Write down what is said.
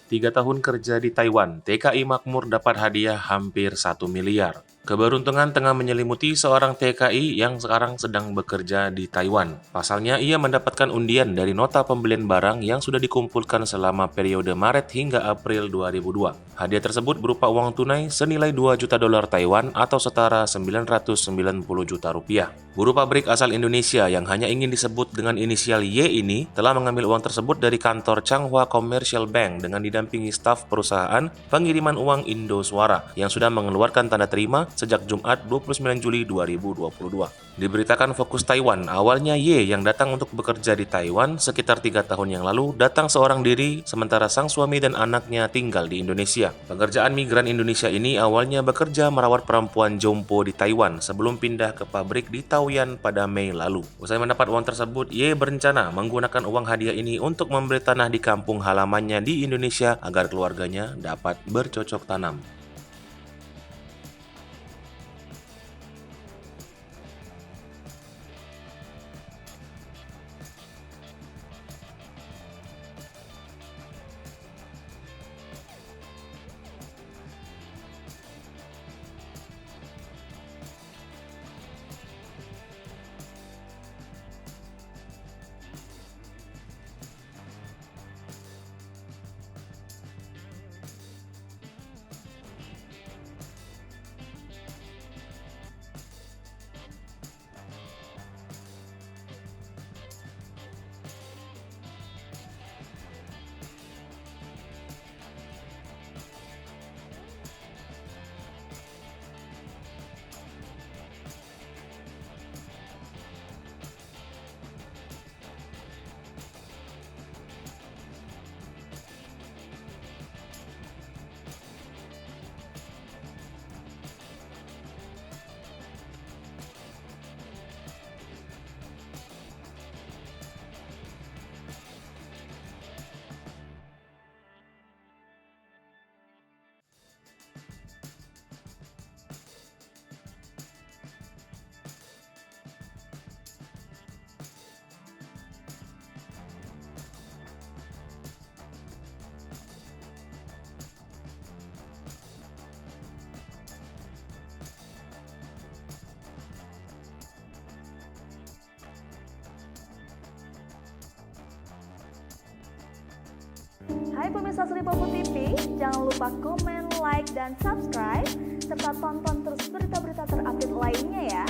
3 tahun kerja di Taiwan, TKI Makmur dapat hadiah hampir 1 miliar. Keberuntungan tengah menyelimuti seorang TKI yang sekarang sedang bekerja di Taiwan. Pasalnya, ia mendapatkan undian dari nota pembelian barang yang sudah dikumpulkan selama periode Maret hingga April 2002. Hadiah tersebut berupa uang tunai senilai 2 juta dolar Taiwan atau setara 990 juta rupiah. Buruh pabrik asal Indonesia yang hanya ingin disebut dengan inisial Y ini telah mengambil uang tersebut dari kantor Changhua Commercial Bank dengan didampingi staf perusahaan pengiriman uang Indoswara yang sudah mengeluarkan tanda terima sejak Jumat 29 Juli 2022. Diberitakan Fokus Taiwan, awalnya Y yang datang untuk bekerja di Taiwan sekitar 3 tahun yang lalu datang seorang diri sementara sang suami dan anaknya tinggal di Indonesia. Pekerjaan migran Indonesia ini awalnya bekerja merawat perempuan jompo di Taiwan sebelum pindah ke pabrik di Taoyuan pada Mei lalu. Usai mendapat uang tersebut, Y berencana menggunakan uang hadiah ini untuk membeli tanah di kampung halamannya di Indonesia agar keluarganya dapat bercocok tanam. Hai pemirsa Sri Popo TV, jangan lupa komen, like, dan subscribe, serta tonton terus berita-berita terupdate lainnya ya.